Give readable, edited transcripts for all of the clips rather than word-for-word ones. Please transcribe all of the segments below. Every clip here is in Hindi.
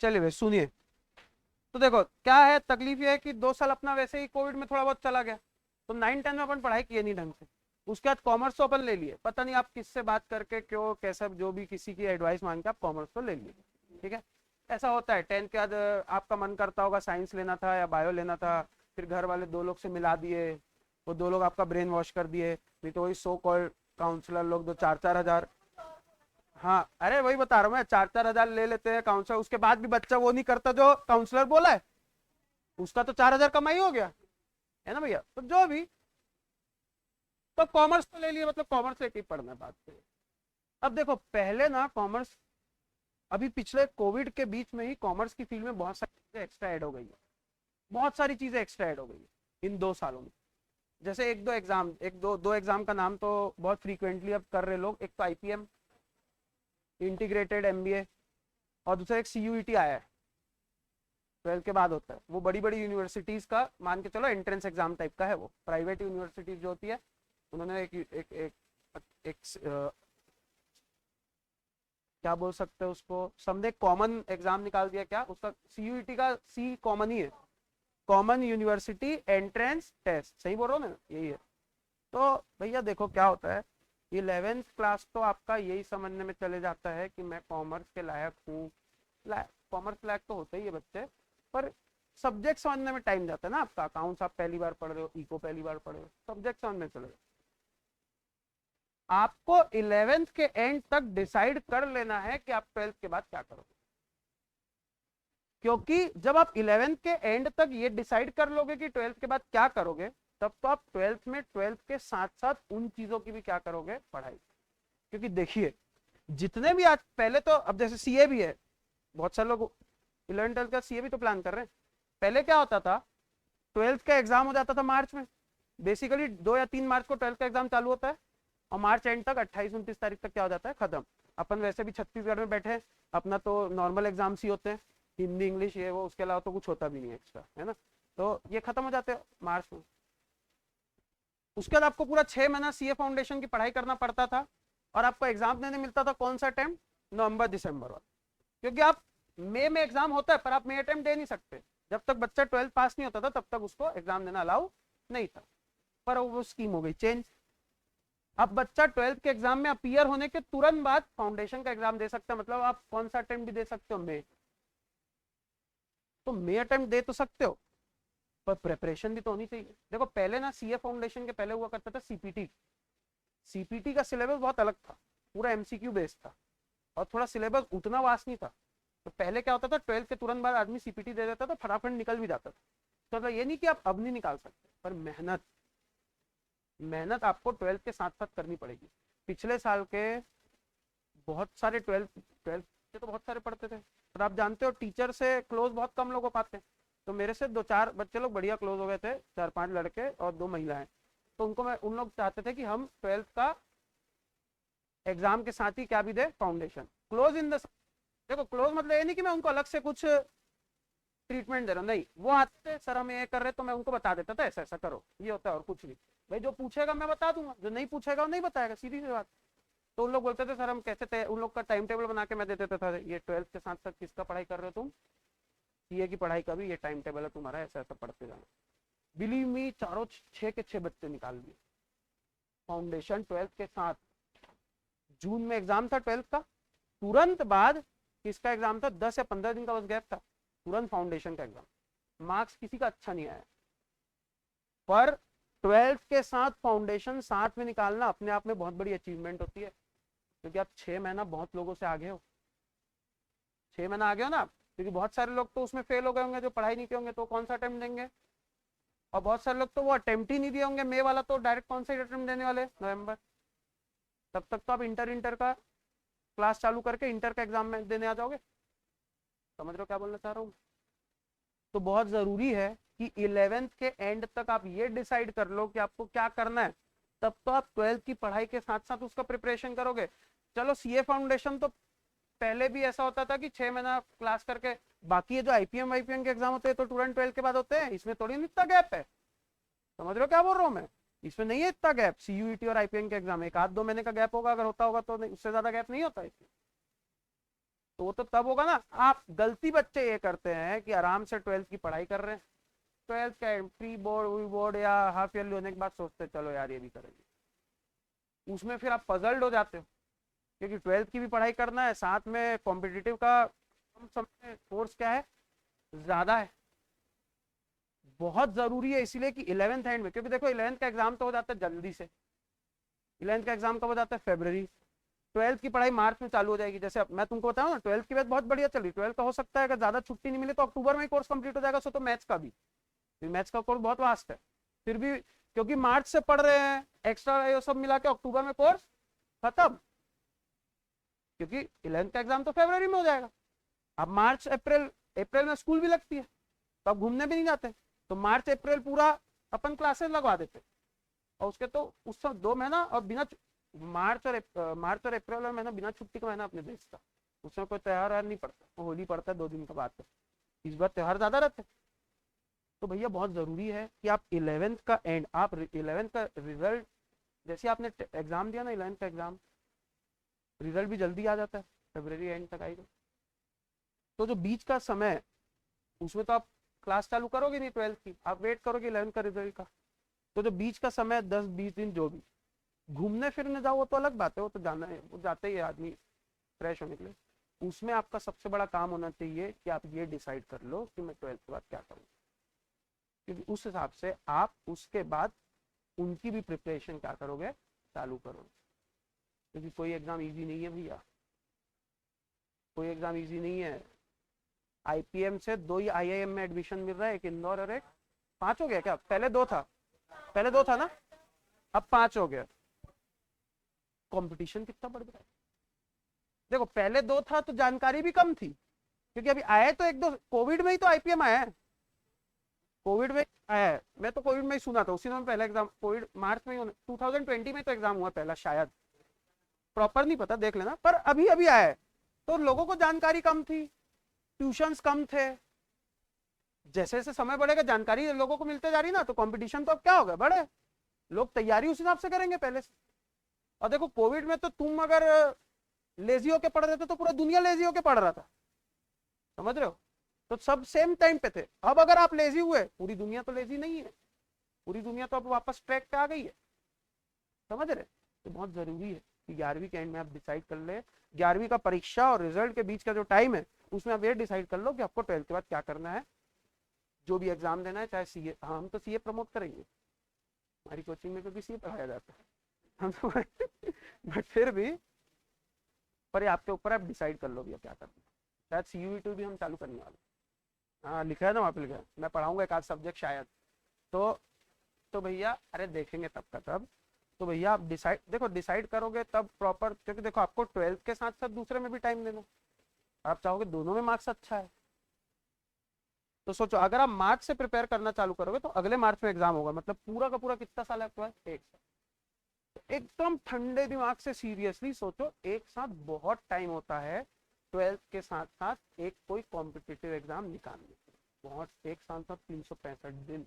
चलिए भाई सुनिए। तो देखो क्या है, तकलीफ ये है कि 2 साल अपना वैसे ही कोविड में थोड़ा बहुत चला गया, तो 9-10 में अपन पढ़ाई किए नहीं ढंग से। उसके बाद कॉमर्स तो अपन ले लिए, पता नहीं आप किससे बात करके क्यों कैसा, जो भी किसी की एडवाइस मांग के आप कॉमर्स तो ले लिए। ठीक है, ऐसा होता है। 10th के बाद आपका मन करता होगा साइंस लेना था या बायो लेना था, फिर घर वाले 2 लोग से मिला दिए, वो 2 लोग आपका ब्रेन वॉश कर दिए, नहीं तो वही सो कॉल्ड काउंसलर लोग जो 4-4 हजार। हाँ अरे वही बता रहा हूँ मैं, 4-4 हजार ले लेते हैं काउंसलर, उसके बाद भी बच्चा वो नहीं करता जो काउंसलर बोला है, उसका तो 4 हजार कमाई हो गया, है ना भैया। तो जो भी, तो कॉमर्स तो ले लिया, मतलब कॉमर्स लेके ही पढ़ना है बात पे। अब देखो पहले ना कॉमर्स, अभी पिछले कोविड के बीच में ही कॉमर्स की फील्ड में बहुत सारी चीजें एक्स्ट्रा ऐड हो गई है, बहुत सारी चीजें एक्स्ट्रा ऐड हो गई है इन 2 सालों में। जैसे एक दो एग्जाम, एक दो दो एग्जाम का नाम तो बहुत फ्रीक्वेंटली अब कर रहे लोग, एक तो आईपीएम इंटीग्रेटेड एमबीए, और दूसरा एक सीयूईटी आया है, 12th के बाद होता है। वो बड़ी बड़ी यूनिवर्सिटीज का मान के चलो एंट्रेंस एग्जाम टाइप का है, वो प्राइवेट यूनिवर्सिटीज जो होती है उन्होंने एक क्या बोल सकते हैं उसको, समझे कॉमन एग्जाम निकाल दिया, क्या उसका सीयूईटी का सी कॉमन ही है, कॉमन यूनिवर्सिटी एंट्रेंस टेस्ट, सही बोल रहा हूँ ना, यही है। तो भैया देखो क्या होता है, 11th क्लास तो आपका यही समझने में चले जाता है कि मैं कॉमर्स के लायक हूँ। कॉमर्स लायक तो होते ही है बच्चे, पर सब्जेक्ट समझने में टाइम जाता है ना आपका। अकाउंट्स आप पहली बार पढ़ रहे हो, इको पहली बार पढ़ रहे हो, सब्जेक्ट समझने चले जाओ। आपको 11th के एंड तक डिसाइड कर लेना है कि आप 12th के बाद क्या करोगे, क्योंकि जब आप 11th के एंड तक ये डिसाइड कर लोगे कि 12th के बाद क्या करोगे, तब तो आप 12th में 12th के साथ साथ उन चीजों की भी क्या करोगे, पढ़ाई। क्योंकि देखिए जितने भी आज, पहले तो अब जैसे सीए भी है, बहुत सारे लोग 11th 12th का सीए भी तो प्लान कर रहे हैं। पहले क्या होता था, 12th का एग्जाम हो जाता था मार्च में, बेसिकली 2 या 3 मार्च को 12th का एग्जाम चालू होता है, और मार्च एंड तक 28-29 तारीख तक क्या हो जाता है, खत्म। अपन वैसे भी छत्तीसगढ़ में बैठे हैं, अपना तो नॉर्मल एग्जाम्स ही होते हैं, हिंदी इंग्लिश ये वो, उसके अलावा तो कुछ होता भी नहीं है एक्स्ट्रा, है ना। तो ये खत्म हो जाते हैं मार्च में। उसके बाद आपको पूरा 6 महीना सीए फाउंडेशन की पढ़ाई करना पड़ता था, और आपको एग्जाम देने मिलता था कौन सा अटेम्प्ट, नवंबर-दिसंबर वाला। क्योंकि आप मई में एग्जाम होता है, पर आप मई अटेम्प्ट दे नहीं सकते, जब तक बच्चा 12th पास नहीं होता था तब तक उसको एग्जाम देना अलाउ नहीं था। पर वो स्कीम हो गई चेंज, अब बच्चा 12th के एग्जाम में अपीयर होने के तुरंत बाद फाउंडेशन का एग्जाम दे सकता है, मतलब आप कौन सा अटेम्प्ट भी दे सकते हो मई, तो मई अटेम्प्ट दे तो सकते हो, पर प्रेपरेशन भी तो होनी चाहिए। देखो पहले ना सीए फाउंडेशन के पहले हुआ करता था सीपीटी, सीपीटी का सिलेबस बहुत अलग था, पूरा एमसीक्यू बेस्ड था, और थोड़ा सिलेबस उतना वास्ट नहीं था। तो पहले क्या होता था, 12th के तुरंत बाद आदमी सीपीटी दे देता था, फटाफट निकल भी जाता था। तो मतलब ये नहीं कि आप अब नहीं निकाल सकते, पर मेहनत, मेहनत आपको 12th के साथ साथ करनी पड़ेगी। पिछले साल के बहुत सारे 12th के तो बहुत सारे पढ़ते थे, पर आप जानते हो टीचर से क्लोज बहुत कम लोग हो पाते हैं। तो मेरे से 2-4 बच्चे लोग बढ़िया क्लोज हो गए थे, 4-5 लड़के और 2 महिलाएं। तो उनको मैं, उन लोग चाहते थे कि हम 12th का एग्जाम के साथ ही क्या भी दे, फाउंडेशन क्लोज इन द। देखो क्लोज मतलब ये नहीं कि मैं उनको अलग से कुछ ट्रीटमेंट दे रहा हूँ, नहीं, वो आते सर हम ये कर रहे, तो मैं उनको बता देता था ऐसा ऐसा करो, ये होता है, और कुछ नहीं। भाई जो पूछेगा मैं बता दूंगा, जो नहीं पूछेगा वो नहीं बताएगा, सीधी सी बात। तो उन लोग बोलते थे सर हम कैसे उन लोग का टाइम टेबल बना के मैं दे देता था, ये 12th के साथ साथ किसका पढ़ाई कर रहे हो तुम, सीए की पढ़ाई का भी ये टाइम टेबल है तुम्हारा, ऐसा ऐसा पढ़ते जाना। बिलीव मी, चारों 6 के 6 बच्चे निकाल दिए फाउंडेशन 12th के साथ। जून में एग्जाम था 12th का, तुरंत बाद किसका एग्जाम था, 10 या 15 दिन का बस गैप था, तुरंत फाउंडेशन का एग्जाम। मार्क्स किसी का अच्छा नहीं आया, पर 12th के साथ फाउंडेशन साथ में निकालना अपने आप में बहुत बड़ी अचीवमेंट होती है, क्योंकि आप 6 महीना बहुत लोगों से आगे हो, 6 महीना आगे हो ना आप। क्योंकि बहुत सारे लोग तो उसमें फेल हो गए होंगे जो पढ़ाई नहीं किए होंगे, तो कौन सा अटेम्प्ट देंगे, और बहुत सारे लोग तो वो अटेम्प्ट ही नहीं दिए होंगे मई वाला, तो डायरेक्ट कौन सा अटेम्प्ट देने वाले, नवंबर। तब तक तो आप इंटर इंटर का क्लास चालू करके इंटर का एग्जाम में देने आ जाओगे। समझ रहे हो क्या बोलना चाह रहा हूँ। तो बहुत जरूरी है कि 11th के एंड तक आप ये डिसाइड कर लो कि आपको क्या करना है, तब तो आप 12th की पढ़ाई के साथ साथ उसका प्रिपरेशन करोगे। चलो सीए फाउंडेशन तो पहले भी ऐसा होता था कि 6 महीना क्लास करके, बाकी ये जो आईपीएम वाईपीएम के एग्जाम होते हैं तो तुरंत 12th के बाद होते हैं, इसमें थोड़ी ना इतना गैप है। समझ रहे हो क्या बोल रहा हूँ मैं, इसमें नहीं है इतना गैप। सीयूईटी और आईपीएम के एग्जाम 1-2 महीने का गैप होगा, अगर होता होगा तो नहीं, उससे ज्यादा गैप नहीं होता इसमें। तो वो तो तब होगा ना। आप गलती बच्चे ये करते हैं कि आराम से 12th की पढ़ाई कर रहे हैं, 12th का प्री बोर्ड वी बोर्ड या हाफ ईयरली होने के बाद सोचते चलो यार ये भी करेंगे, उसमें फिर आप पजल्ड हो जाते हो, क्योंकि 12th की भी पढ़ाई करना है, साथ में कॉम्पिटिटिव का कम समय कोर्स क्या है ज्यादा है, बहुत जरूरी है, इसीलिए कि 11th एंड में, क्योंकि देखो 11th का एग्जाम तो हो जाता है जल्दी से, 11th का एग्जाम कब हो जाता है फरवरी, 12th की पढ़ाई मार्च में चालू हो जाएगी। जैसे अब मैं तुमको बताऊं ना 12th की बात बहुत बढ़िया चल रही, 12th का हो सकता है अगर ज्यादा छुट्टी नहीं मिले तो अक्टूबर में ही कोर्स कंप्लीट हो जाएगा, सो तो मैथ्स का भी, मैथ्स का कोर्स बहुत वास्ट है, फिर भी क्योंकि मार्च से पढ़ रहे हैं एक्स्ट्रा ये सब मिला के अक्टूबर में कोर्स खत्म, क्योंकि 11th का एग्जाम तो फरवरी में हो जाएगा। अब मार्च अप्रैल, अप्रैल में स्कूल भी लगती है तो अब घूमने भी नहीं जाते, तो मार्च अप्रैल पूरा अपन क्लासेस लगवा देते, और उसके तो उस समय 2 महीना और बिना मार्च और अप्रैल और महीना बिना छुट्टी का महीना अपने देश का, उसमें कोई त्योहार नहीं पड़ता, होली पड़ता है 2 दिन का बाद, इस बार त्योहार ज्यादा रहते। तो भैया बहुत जरूरी है कि आप 11th का एंड, आप 11th का रिजल्ट, जैसे आपने एग्जाम दिया ना 11th का एग्जाम, रिजल्ट भी जल्दी आ जाता है, फरवरी एंड तक आएगा, तो जो बीच का समय उसमें तो आप क्लास चालू करोगे नहीं 12th की, आप वेट करोगे 11th का रिजल्ट का, तो जो बीच का समय 10-20 दिन जो भी घूमने फिरने जाओ वो तो अलग बात है, वो तो जाना है, वो जाते ही आदमी फ्रेश होने के लिए, उसमें आपका सबसे बड़ा काम होना चाहिए कि आप ये डिसाइड कर लो कि मैं 12th के बाद क्या करूँ, क्योंकि उस हिसाब से आप उसके बाद उनकी भी प्रिपरेशन क्या करोगे चालू करोगे, क्योंकि कोई एग्जाम इजी नहीं है भैया, कोई एग्जाम इजी नहीं है। आईपीएम से 2 ही आईआईएम में एडमिशन मिल रहा है, एक इंदौर और एक, 5 हो गया क्या, पहले 2 था, पहले 2 था ना, अब 5 हो गया, कंपटीशन कितना बढ़ गया है। देखो पहले 2 था तो जानकारी भी कम थी, क्योंकि अभी आए तो 1-2, कोविड में ही तो आईपीएम आया है, कोविड में आया है, मैं तो कोविड में ही सुना था, उसी में पहला एग्जाम कोविड मार्च में ही 2020 में तो एग्जाम हुआ पहला, शायद प्रॉपर नहीं पता देख लेना, पर अभी अभी आया है, तो लोगों को जानकारी कम थी, ट्यूशंस कम थे, जैसे जैसे समय बढ़ेगा जानकारी लोगों को मिलते जा रही ना, तो कंपटीशन तो अब क्या होगा बढ़े, लोग तैयारी उस हिसाब से करेंगे पहले से। और देखो कोविड में तो तुम अगर लेजी होके पढ़ रहे थे तो पूरा दुनिया लेजी होके पढ़ रहा था, समझ रहे हो, तो सब सेम टाइम पे थे। अब अगर आप लेजी हुए, पूरी दुनिया तो लेजी नहीं है, पूरी दुनिया तो अब वापस ट्रैक पे आ गई है, समझ रहे। तो बहुत जरूरी है कि 11वीं के एंड में आप डिसाइड कर ले, 11वीं का परीक्षा और रिजल्ट के बीच का जो टाइम है उसमें आप ये डिसाइड कर लो कि आपको 12th के बाद क्या करना है, जो भी एग्जाम देना है, चाहे सीए, हम तो सीए प्रमोट करेंगे, हमारी कोचिंग में क्योंकि सीए पढ़ाया जाता है हम तो बट फिर भी, पर ये आपके ऊपर, आप डिसाइड कर लो भैया क्या करना है, शायद CUE2 भी हम चालू करने वाले, हाँ लिखा है ना वहाँ पे, लिखा है मैं पढ़ाऊंगा एक आध सब्जेक्ट शायद, तो भैया अरे देखेंगे तब का तब, तो भैया आप डिसाइड, देखो डिसाइड करोगे तब प्रॉपर, क्योंकि देखो आपको 12th के साथ साथ दूसरे में भी टाइम देना, आप चाहोगे दोनों में मार्क्स अच्छा है, तो सोचो अगर आप मार्च से प्रिपेयर करना चालू करोगे तो अगले मार्च में एग्जाम होगा, मतलब पूरा का पूरा कितना साल है आपके पास, 1 साल, तो एकदम ठंडे दिमाग से सीरियसली सोचो, एक साथ बहुत टाइम होता है 12th के साथ साथ एक कोई कॉम्पिटिटिव एग्जाम निकालने, बहुत, एक साल तक 365 दिन,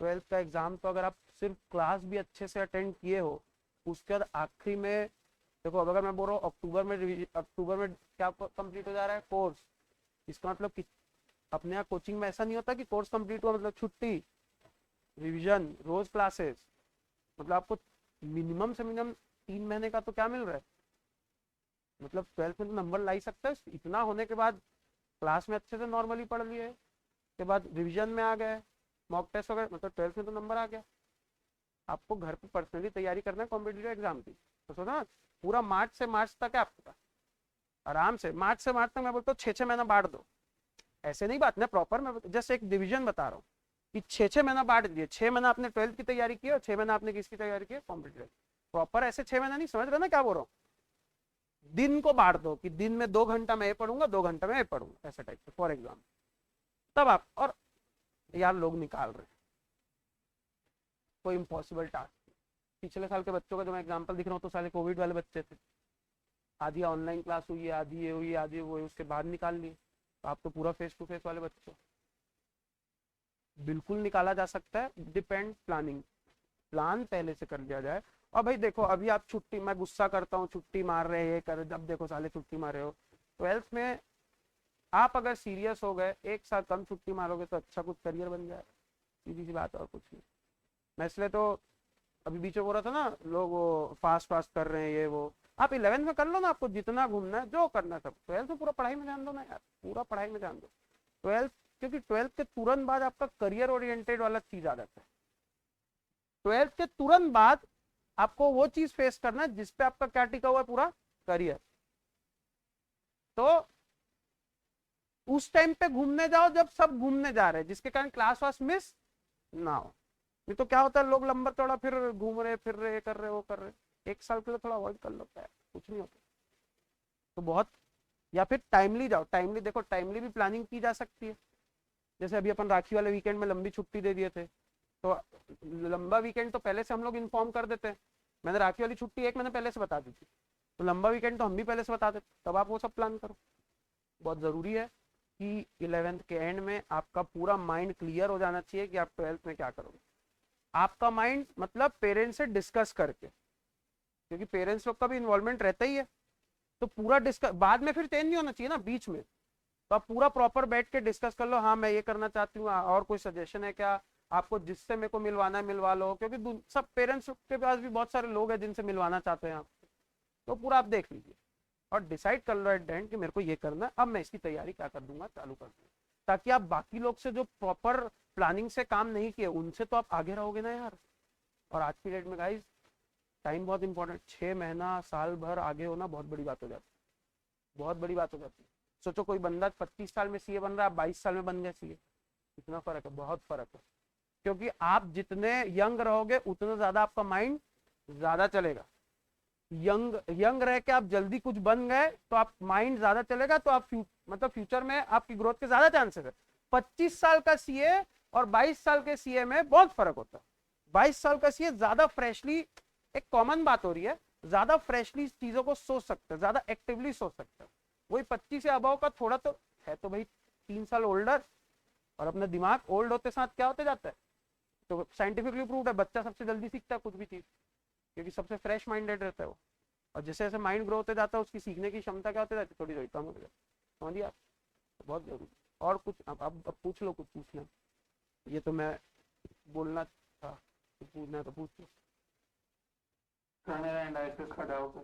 12th का एग्जाम तो अगर आप सिर्फ क्लास भी अच्छे से अटेंड किए हो, उसके बाद आखिरी में देखो, अब अगर मैं बोल रहा हूँ अक्टूबर में क्या कंप्लीट हो जा रहा है कोर्स, इसका मतलब कि अपने यहाँ कोचिंग में ऐसा नहीं होता कि कोर्स कंप्लीट हुआ मतलब छुट्टी, रिवीजन, रोज क्लासेस, मतलब आपको मिनिमम से मिनिमम 3 महीने का तो क्या मिल रहा है, मतलब 12th में तो नंबर ला ही सकता है, इतना होने के बाद क्लास में अच्छे से नॉर्मली पढ़ लिए, के बाद रिवीजन में आ गए, मॉक टेस्ट वगैरह, मतलब 12th में तो नंबर आ गया, आपको घर पे पर्सनली तैयारी करना है कॉम्पिटिटिव एग्जाम की, तो सोचा ना पूरा मार्च से मार्च तक है आपके पास, आराम से मार्च से मार्च तक मैं बोलता हूँ 6-6 महीना बांट दो, ऐसे नहीं बात ना प्रॉपर, मैं जस्ट एक डिवीजन बता रहा हूँ कि 6-6 महीना बांट दिए, 6 महीना आपने 12th की तैयारी की और 6 महीना आपने किसकी तैयारी की, कॉम्पिटिटिव, प्रॉपर ऐसे 6 महीना नहीं, समझ रहे ना क्या बोल रहा हूँ, दिन को बांट दो कि दिन में 2 घंटा मैं ये पढ़ूंगा, 2 घंटा मैं ये पढ़ूंगा, ऐसा टाइप से फॉर एग्जाम, तब आप, और यार लोग निकाल रहे हैं, कोई इम्पॉसिबल टास्क, पिछले साल के बच्चों का जो मैं एग्जाम्पल दिख रहा हूँ तो साले कोविड वाले बच्चे थे, आधी ऑनलाइन क्लास हुई है, आधी ये हुई, आधी वो हुई, उसके बाद निकाल लिए, तो आप तो पूरा फेस टू फेस वाले बच्चे, बिल्कुल निकाला जा सकता है, डिपेंड, प्लानिंग, प्लान पहले से कर लिया जाए, और भाई देखो अभी आप छुट्टी, मैं गुस्सा करता हूँ छुट्टी मार रहे हैं, ये कर, अब देखो साले छुट्टी मार रहे हो। 12th में आप अगर सीरियस हो गए, एक साल कम छुट्टी मारोगे तो अच्छा कुछ करियर बन जाएगा, सीधी सी बात, और कुछ नहीं। मैं इसलिए तो अभी बीच में बोल रहा था ना, लोग वो फास्ट फास्ट कर रहे हैं ये वो, आप 11th में कर लो ना, आपको जितना घूमना है जो करना है सब। 12th में पूरा पढ़ाई में ध्यान दो ना यार, पूरा पढ़ाई में ध्यान दो 12th, क्योंकि 12th के तुरंत बाद आपका करियर ओरिएंटेड वाला चीज आ जाता है। 12th के तुरंत बाद आपको वो चीज फेस करना है जिसपे आपका क्या टिका हुआ है, पूरा करियर। तो उस टाइम पे घूमने जाओ जब सब घूमने जा रहे हैं, जिसके कारण क्लास वास मिस ना हो। नहीं तो क्या होता है, लोग लंबा चौड़ा फिर घूम रहे फिर रहे, कर रहे वो कर रहे, एक साल के लिए थोड़ा अवॉइड कर लो, कुछ नहीं होता। तो बहुत, या फिर टाइमली जाओ, टाइमली देखो, टाइमली भी प्लानिंग की जा सकती है। जैसे अभी अपन राखी वाले वीकेंड में लंबी छुट्टी दे दिए थे, तो लंबा वीकेंड तो पहले से हम लोग इन्फॉर्म कर देते हैं। मैंने राखी वाली छुट्टी एक महीने पहले से बता दी थी, तो लंबा वीकेंड तो हम भी पहले से बता देते, तब आप वो सब प्लान करो। बहुत जरूरी है कि 11th के एंड में आपका पूरा माइंड क्लियर हो जाना चाहिए कि आप 12th में क्या करोगे। आपका माइंड मतलब पेरेंट्स से डिस्कस करके, क्योंकि पेरेंट्स लोग का भी इन्वॉल्वमेंट रहता ही है, तो पूरा डिस्कस, बाद में फिर चेंज नहीं होना चाहिए ना बीच में। तो आप पूरा प्रॉपर बैठ के डिस्कस कर लो, हाँ मैं ये करना चाहती हूँ, और कोई सजेशन है क्या आपको, जिससे मेरे को मिलवाना है मिलवा लो, क्योंकि सब पेरेंट्स के पास भी बहुत सारे लोग हैं जिनसे मिलवाना चाहते हैं आप। तो पूरा आप देख लीजिए और डिसाइड कर लो एट द एंड कि मेरे को ये करना है, अब मैं इसकी तैयारी क्या कर दूंगा, चालू कर दूंगा, ताकि आप बाकी लोग से जो प्रॉपर प्लानिंग से काम नहीं किए उनसे तो आप आगे रहोगे ना यार। और आज की डेट में गाइस टाइम बहुत इंपॉर्टेंट, 6 महीना साल भर आगे होना बहुत बड़ी बात हो जाती है, बहुत बड़ी बात हो जाती है। सोचो कोई बंदा 25 साल में सीए बन रहा है, 22 साल में बन गया सीए, कितना फर्क है, बहुत फर्क है। क्योंकि आप जितने यंग रहोगे उतना ज्यादा आपका माइंड ज्यादा चलेगा। यंग यंग रह के आप जल्दी कुछ बन गए तो आप माइंड ज्यादा चलेगा, तो आप मतलब फ्यूचर में आपकी ग्रोथ के ज्यादा चांसेस है। 25 साल का सीए और 22 साल के सीए में बहुत फर्क होता है। 22 साल का सीए ज्यादा फ्रेशली, एक कॉमन बात हो रही है, ज्यादा फ्रेशली चीजों को सोच सकते हैं, ज्यादा एक्टिवली सोच सकते हैं। वही 25 से अबाव का थोड़ा तो है, तो भाई 3 साल ओल्डर, और अपना दिमाग ओल्ड होते साथ क्या होते जाता है। तो साइंटिफिकली प्रूव्ड है, बच्चा सबसे जल्दी सीखता है कुछ भी चीज, क्योंकि सबसे फ्रेश माइंडेड रहता है वो। और जैसे जैसे माइंड ग्रो होते जाता है उसकी सीखने की क्षमता क्या होती जाती है, थोड़ी थोड़ी कम हो जाती है। समझ लिया, तो बहुत जरूरी। और कुछ अब पूछ लो, कुछ पूछना, ये तो मैं बोलना था, कुछ पूछना है तो पूछ लो। कैमरा एंड आईपीएस खड़ा होगा।